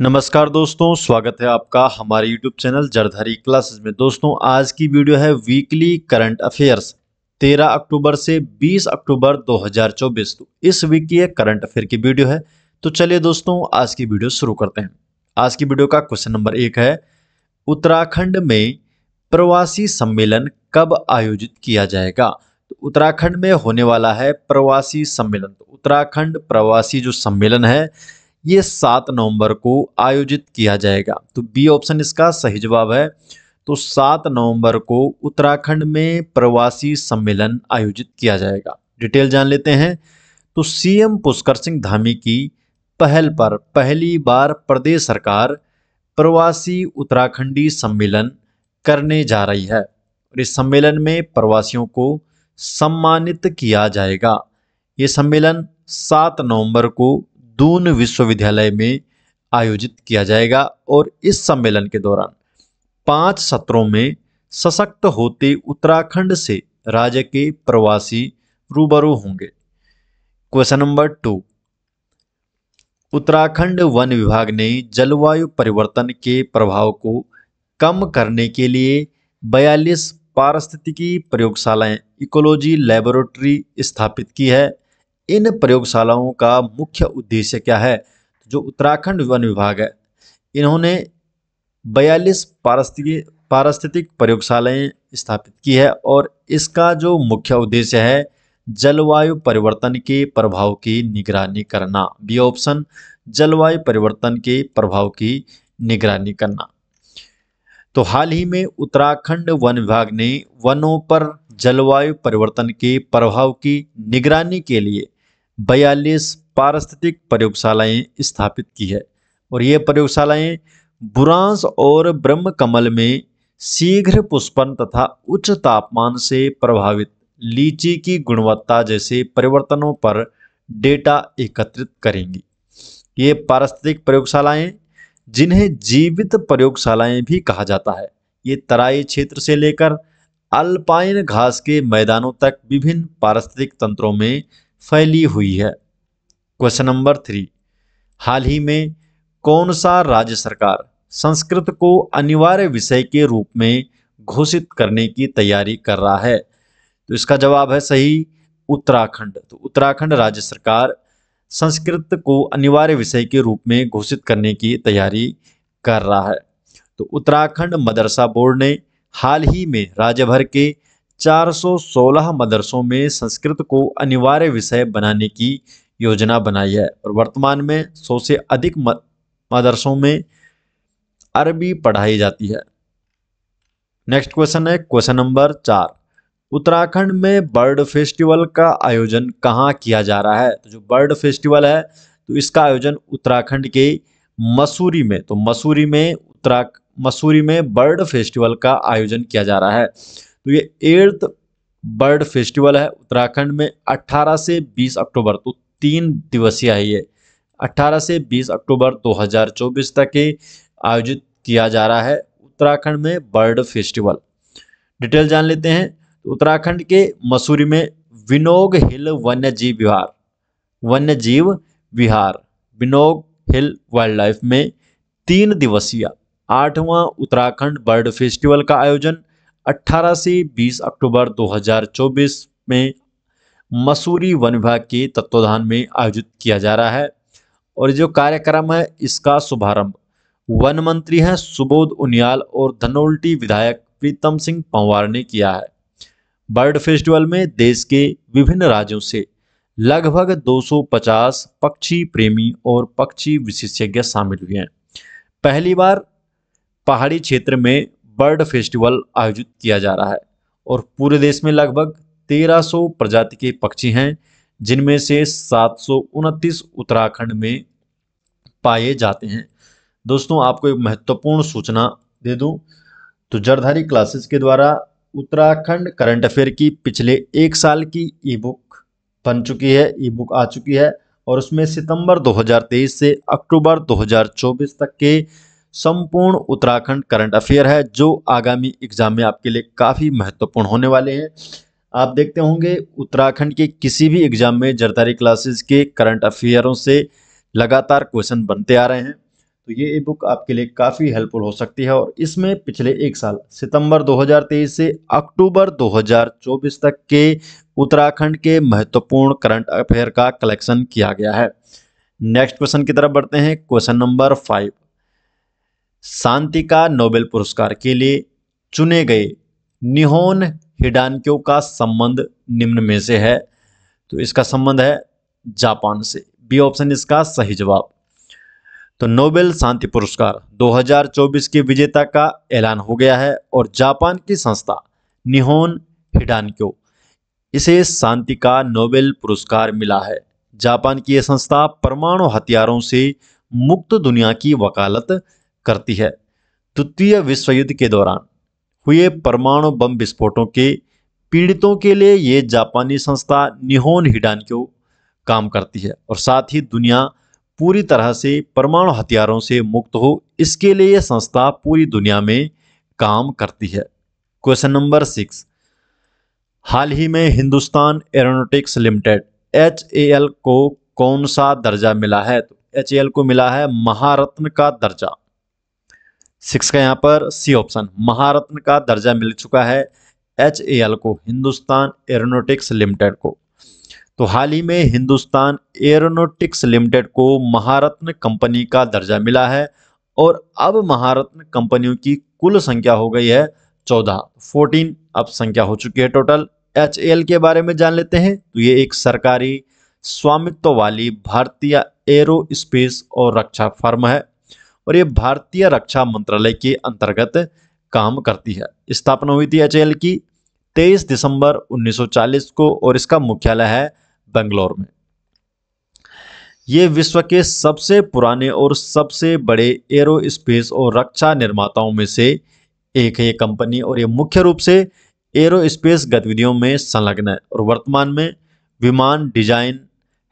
नमस्कार दोस्तों, स्वागत है आपका हमारे YouTube चैनल जरधारी क्लासेस में। दोस्तों, आज की वीडियो है वीकली करंट अफेयर्स 13 अक्टूबर से 20 अक्टूबर 2024। तो इस वीक की एक करंट अफेयर की वीडियो है। तो चलिए दोस्तों, आज की वीडियो शुरू करते हैं। आज की वीडियो का क्वेश्चन नंबर 1 है, उत्तराखंड में प्रवासी सम्मेलन कब आयोजित किया जाएगा? तो उत्तराखंड में होने वाला है प्रवासी सम्मेलन। तो उत्तराखंड प्रवासी जो सम्मेलन है ये 7 नवंबर को आयोजित किया जाएगा। तो बी ऑप्शन इसका सही जवाब है। तो 7 नवंबर को उत्तराखंड में प्रवासी सम्मेलन आयोजित किया जाएगा। डिटेल जान लेते हैं। तो सीएम पुष्कर सिंह धामी की पहल पर पहली बार प्रदेश सरकार प्रवासी उत्तराखंडी सम्मेलन करने जा रही है और इस सम्मेलन में प्रवासियों को सम्मानित किया जाएगा। ये सम्मेलन 7 नवंबर को दून विश्वविद्यालय में आयोजित किया जाएगा और इस सम्मेलन के दौरान 5 सत्रों में सशक्त होते उत्तराखंड से राज्य के प्रवासी रूबरू होंगे। क्वेश्चन नंबर 2, उत्तराखंड वन विभाग ने जलवायु परिवर्तन के प्रभाव को कम करने के लिए 42 पारिस्थितिकी प्रयोगशालाएं इकोलॉजी लैबोरेटरी स्थापित की है। इन प्रयोगशालाओं का मुख्य उद्देश्य क्या है? जो उत्तराखंड वन विभाग है, इन्होंने 42 पारिस्थितिक प्रयोगशालाएं स्थापित की है और इसका जो मुख्य उद्देश्य है जलवायु परिवर्तन के प्रभाव की निगरानी करना। बी ऑप्शन, जलवायु परिवर्तन के प्रभाव की निगरानी करना। तो हाल ही में उत्तराखंड वन विभाग ने वनों पर जलवायु परिवर्तन के प्रभाव की निगरानी के लिए 42 पारिस्थितिक प्रयोगशालाएं स्थापित की है और ये प्रयोगशालाएं बुरांश और ब्रह्मकमल में शीघ्र पुष्पन तथा उच्च तापमान से प्रभावित लीची की गुणवत्ता जैसे परिवर्तनों पर डेटा एकत्रित करेंगी। ये पारिस्थितिक प्रयोगशालाएं, जिन्हें जीवित प्रयोगशालाएं भी कहा जाता है, ये तराई क्षेत्र से लेकर अल्पाइन घास के मैदानों तक विभिन्न पारिस्थितिक तंत्रों में फैली हुई है। क्वेश्चन नंबर 3, हाल ही में कौन सा राज्य सरकार संस्कृत को अनिवार्य विषय के रूप में घोषित करने की तैयारी कर रहा है? तो इसका जवाब है सही, उत्तराखंड। तो उत्तराखंड राज्य सरकार संस्कृत को अनिवार्य विषय के रूप में घोषित करने की तैयारी कर रहा है। तो उत्तराखंड मदरसा बोर्ड ने हाल ही में राज्य भर के 416 मदरसों में संस्कृत को अनिवार्य विषय बनाने की योजना बनाई है और वर्तमान में 100 से अधिक मदरसों में अरबी पढ़ाई जाती है। नेक्स्ट क्वेश्चन है क्वेश्चन नंबर 4, उत्तराखंड में बर्ड फेस्टिवल का आयोजन कहाँ किया जा रहा है? तो जो बर्ड फेस्टिवल है तो इसका आयोजन उत्तराखंड के मसूरी में, तो मसूरी में बर्ड फेस्टिवल का आयोजन किया जा रहा है। तो ये 8th बर्ड फेस्टिवल है उत्तराखंड में 18 से 20 अक्टूबर, तो 3 दिवसीय है ये, 18 से 20 अक्टूबर 2024 तक के आयोजित किया जा रहा है उत्तराखंड में बर्ड फेस्टिवल। डिटेल जान लेते हैं। तो उत्तराखंड के मसूरी में विनोग हिल वन्यजीव विहार विनोग हिल वाइल्ड लाइफ में 3 दिवसीय 8वां उत्तराखंड बर्ड फेस्टिवल का आयोजन 18 से 20 अक्टूबर 2024 में मसूरी वन विभाग के तत्वाधान में आयोजित किया जा रहा है और जो कार्यक्रम है इसका शुभारंभ वन मंत्री हैं सुबोध उनियाल और धनोल्टी विधायक प्रीतम सिंह पंवार ने किया है। बर्ड फेस्टिवल में देश के विभिन्न राज्यों से लगभग 250 पक्षी प्रेमी और पक्षी विशेषज्ञ शामिल हुए हैं। पहली बार पहाड़ी क्षेत्र में बर्ड फेस्टिवल आयोजित किया जा रहा है और पूरे देश में लगभग 1300 प्रजाति के पक्षी हैं, जिनमें से 729 उत्तराखंड में पाए जाते हैं। दोस्तों, आपको एक महत्वपूर्ण सूचना दे दूं, तो जरधारी क्लासेस के द्वारा उत्तराखंड करंट अफेयर की पिछले 1 साल की ई बुक बन चुकी है, ई बुक आ चुकी है और उसमें सितंबर 2023 से अक्टूबर 2024 तक के संपूर्ण उत्तराखंड करंट अफेयर है, जो आगामी एग्जाम में आपके लिए काफ़ी महत्वपूर्ण होने वाले हैं। आप देखते होंगे उत्तराखंड के किसी भी एग्जाम में जरधारी क्लासेस के करंट अफेयरों से लगातार क्वेश्चन बनते आ रहे हैं। तो ये ई बुक आपके लिए काफ़ी हेल्पफुल हो सकती है और इसमें पिछले एक साल सितंबर 2023 से अक्टूबर 2024 तक के उत्तराखंड के महत्वपूर्ण करंट अफेयर का कलेक्शन किया गया है। नेक्स्ट क्वेश्चन की तरफ बढ़ते हैं। क्वेश्चन नंबर 5, शांति का नोबेल पुरस्कार के लिए चुने गए निहोन हिडानक्यो का संबंध निम्न में से है। तो इसका संबंध है जापान से। बी ऑप्शन इसका सही जवाब। तो नोबेल शांति पुरस्कार 2024 के विजेता का ऐलान हो गया है और जापान की संस्था निहोन हिडानक्यो, इसे शांति का नोबेल पुरस्कार मिला है। जापान की यह संस्था परमाणु हथियारों से मुक्त दुनिया की वकालत करती है। द्वितीय विश्व युद्ध के दौरान हुए परमाणु बम विस्फोटों के पीड़ितों के लिए ये जापानी संस्था निहोन हिडानक्यो काम करती है और साथ ही दुनिया पूरी तरह से परमाणु हथियारों से मुक्त हो, इसके लिए यह संस्था पूरी दुनिया में काम करती है। क्वेश्चन नंबर 6, हाल ही में हिंदुस्तान एरोनॉटिक्स लिमिटेड HAL को कौन सा दर्जा मिला है? तो HAL को मिला है महारत्न का दर्जा। 6 का यहाँ पर सी ऑप्शन, महारत्न का दर्जा मिल चुका है HAL को, हिंदुस्तान एरोनॉटिक्स लिमिटेड को। तो हाल ही में हिंदुस्तान एरोनॉटिक्स लिमिटेड को महारत्न कंपनी का दर्जा मिला है और अब महारत्न कंपनियों की कुल संख्या हो गई है 14 अब संख्या हो चुकी है टोटल। HAL के बारे में जान लेते हैं। तो ये एक सरकारी स्वामित्व वाली भारतीय एरोस्पेस और रक्षा फर्म है और ये भारतीय रक्षा मंत्रालय के अंतर्गत काम करती है। स्थापना हुई थी HAL की 23 दिसंबर 1940 को और इसका मुख्यालय है बेंगलोर में। ये विश्व के सबसे पुराने और सबसे बड़े एरोस्पेस और रक्षा निर्माताओं में से एक है ये कंपनी और ये मुख्य रूप से एरोस्पेस गतिविधियों में संलग्न है और वर्तमान में विमान डिजाइन,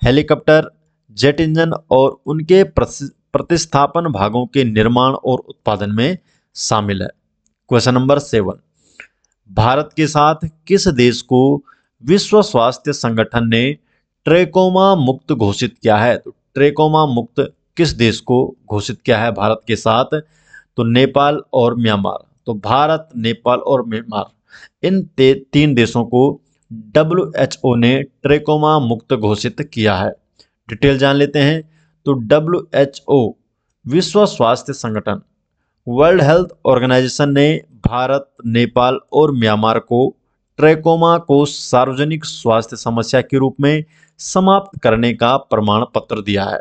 हेलीकॉप्टर, जेट इंजन और उनके प्रतिस्थापन भागों के निर्माण और उत्पादन में शामिल है। क्वेश्चन नंबर 7, भारत के साथ किस देश को विश्व स्वास्थ्य संगठन ने ट्रेकोमा मुक्त घोषित किया है? तो ट्रेकोमा मुक्त किस देश को घोषित किया है भारत के साथ? तो नेपाल और म्यांमार। तो भारत, नेपाल और म्यांमार, इन 3 देशों को WHO ने ट्रेकोमा मुक्त घोषित किया है। डिटेल जान लेते हैं। तो WHO विश्व स्वास्थ्य संगठन, वर्ल्ड हेल्थ ऑर्गेनाइजेशन ने भारत, नेपाल और म्यांमार को ट्रेकोमा को सार्वजनिक स्वास्थ्य समस्या के रूप में समाप्त करने का प्रमाण पत्र दिया है।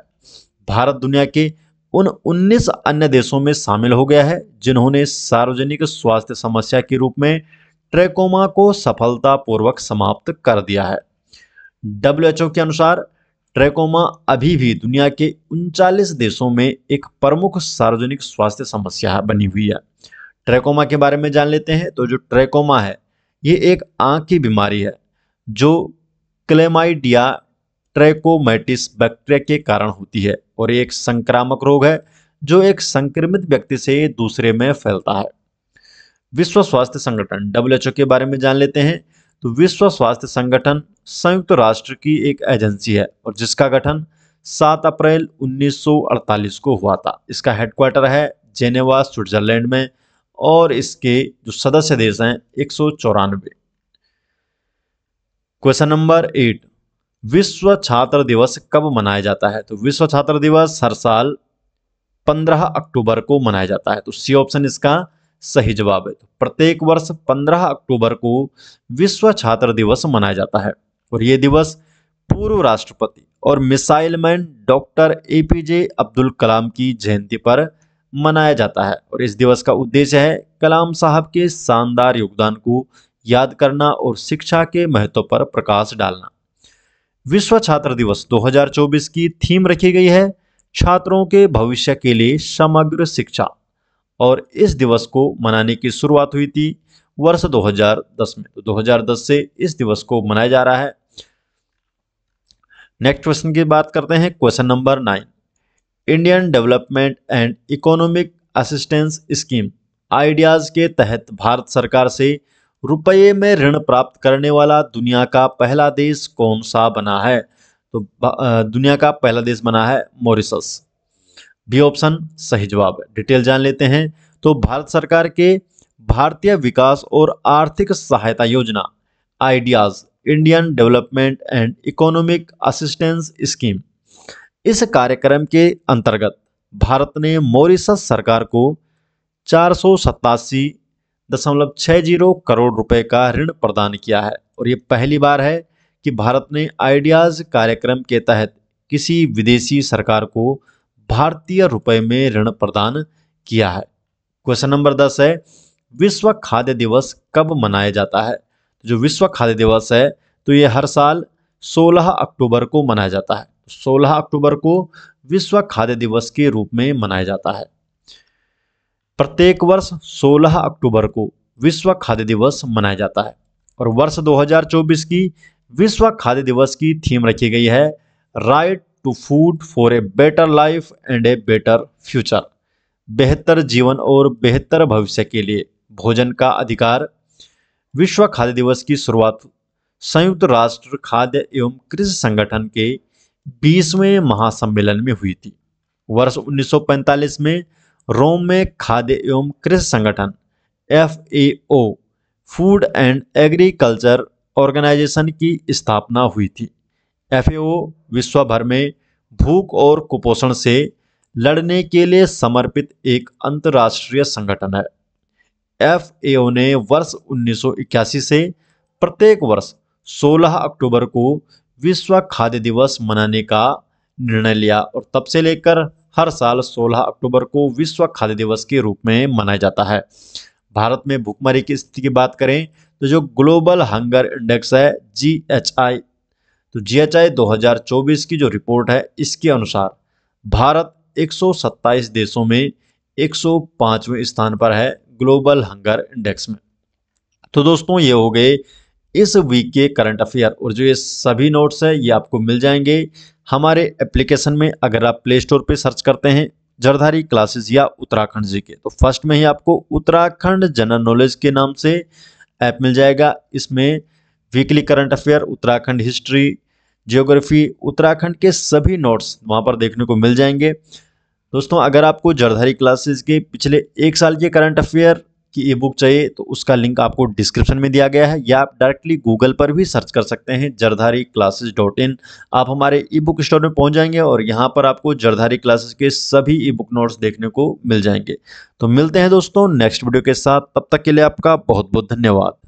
भारत दुनिया के उन 19 अन्य देशों में शामिल हो गया है जिन्होंने सार्वजनिक स्वास्थ्य समस्या के रूप में ट्रेकोमा को सफलतापूर्वक समाप्त कर दिया है। WHO के अनुसार ट्रेकोमा अभी भी दुनिया के 39 देशों में एक प्रमुख सार्वजनिक स्वास्थ्य समस्या बनी हुई है। ट्रेकोमा के बारे में जान लेते हैं। तो जो ट्रेकोमा है ये एक आंख की बीमारी है जो क्लेमाइडिया ट्रैकोमैटिस बैक्टीरिया के कारण होती है और ये एक संक्रामक रोग है जो एक संक्रमित व्यक्ति से दूसरे में फैलता है। विश्व स्वास्थ्य संगठन WHO के बारे में जान लेते हैं। तो विश्व स्वास्थ्य संगठन संयुक्त राष्ट्र की एक एजेंसी है और जिसका गठन 7 अप्रैल 1948 को हुआ था। इसका हेडक्वार्टर है जेनेवा, स्विट्जरलैंड में और इसके जो सदस्य देश हैं 194। क्वेश्चन नंबर 8, विश्व छात्र दिवस कब मनाया जाता है? तो विश्व छात्र दिवस हर साल 15 अक्टूबर को मनाया जाता है। तो सी ऑप्शन इसका सही जवाब है। तो प्रत्येक वर्ष 15 अक्टूबर को विश्व छात्र दिवस मनाया जाता है और ये दिवस पूर्व राष्ट्रपति और missile man doctor APJ Abdul Kalam की जयंती पर मनाया जाता है और इस दिवस का उद्देश्य है कलाम साहब के शानदार योगदान को याद करना और शिक्षा के महत्व पर प्रकाश डालना। विश्व छात्र दिवस 2024 की थीम रखी गई है छात्रों के भविष्य के लिए समग्र शिक्षा और इस दिवस को मनाने की शुरुआत हुई थी वर्ष 2010 में। तो 2010 से इस दिवस को मनाया जा रहा है। नेक्स्ट क्वेश्चन की बात करते हैं। Question number 9, Indian development and economic assistance scheme ideas के तहत भारत सरकार से रुपये में ऋण प्राप्त करने वाला दुनिया का पहला देश कौन सा बना है? तो दुनिया का पहला देश बना है मॉरिशस। बी ऑप्शन सही जवाब है। डिटेल जान लेते हैं। तो भारत सरकार के भारतीय विकास और आर्थिक सहायता योजना ideas Indian development and economic assistance scheme, इस कार्यक्रम के अंतर्गत भारत ने मॉरिशस सरकार को 487.60 करोड़ रुपए का ऋण प्रदान किया है। और ये पहली बार है कि भारत ने आइडियाज कार्यक्रम के तहत किसी विदेशी सरकार को भारतीय रुपए में ऋण प्रदान किया है। क्वेश्चन नंबर 10 है, विश्व खाद्य दिवस कब मनाया जाता है? जो विश्व खाद्य दिवस है तो ये हर साल 16 अक्टूबर को मनाया जाता है। 16 अक्टूबर को विश्व खाद्य दिवस के रूप में मनाया जाता है। प्रत्येक वर्ष 16 अक्टूबर को विश्व खाद्य दिवस मनाया जाता है। और वर्ष 2024 की विश्व खाद्य दिवस की थीम रखी गई है right to food for a better life and a better future, बेहतर जीवन और बेहतर भविष्य के लिए भोजन का अधिकार। विश्व खाद्य दिवस की शुरुआत संयुक्त राष्ट्र खाद्य एवं कृषि संगठन के 20वें महासम्मेलन में हुई थी। वर्ष 1945 में रोम में खाद्य एवं कृषि संगठन FAO food and agriculture organization की स्थापना हुई थी। FAO विश्व भर में भूख और कुपोषण से लड़ने के लिए समर्पित एक अंतर्राष्ट्रीय संगठन है। FAO ने वर्ष 1981 से प्रत्येक वर्ष 16 अक्टूबर को विश्व खाद्य दिवस मनाने का निर्णय लिया और तब से लेकर हर साल 16 अक्टूबर को विश्व खाद्य दिवस के रूप में मनाया जाता है। भारत में भूखमरी की स्थिति की बात करें तो जो ग्लोबल हंगर इंडेक्स है GHI, तो GHI 2024 की जो रिपोर्ट है इसके अनुसार भारत 127 देशों में 105वें स्थान पर है ग्लोबल हंगर इंडेक्स में। तो दोस्तों ये हो गए इस वीक के करंट अफेयर और जो ये सभी नोट्स है ये आपको मिल जाएंगे हमारे एप्लीकेशन में। अगर आप प्ले स्टोर पे सर्च करते हैं जरधारी क्लासेस या उत्तराखंड जीके तो फर्स्ट में ही आपको उत्तराखंड जनरल नॉलेज के नाम से ऐप मिल जाएगा। इसमें weekly current affair, Uttarakhand history, geography, Uttarakhand के सभी नोट्स वहाँ पर देखने को मिल जाएंगे। दोस्तों अगर आपको जरधारी क्लासेस के पिछले 1 साल के करंट अफेयर की ई बुक चाहिए तो उसका लिंक आपको डिस्क्रिप्शन में दिया गया है या आप डायरेक्टली गूगल पर भी सर्च कर सकते हैं jardhari-classes.in। आप हमारे ई बुक स्टोर में पहुंच जाएंगे और यहाँ पर आपको जरधारी क्लासेस के सभी ई बुक नोट्स देखने को मिल जाएंगे। तो मिलते हैं दोस्तों नेक्स्ट वीडियो के साथ, तब तक के लिए आपका बहुत बहुत धन्यवाद।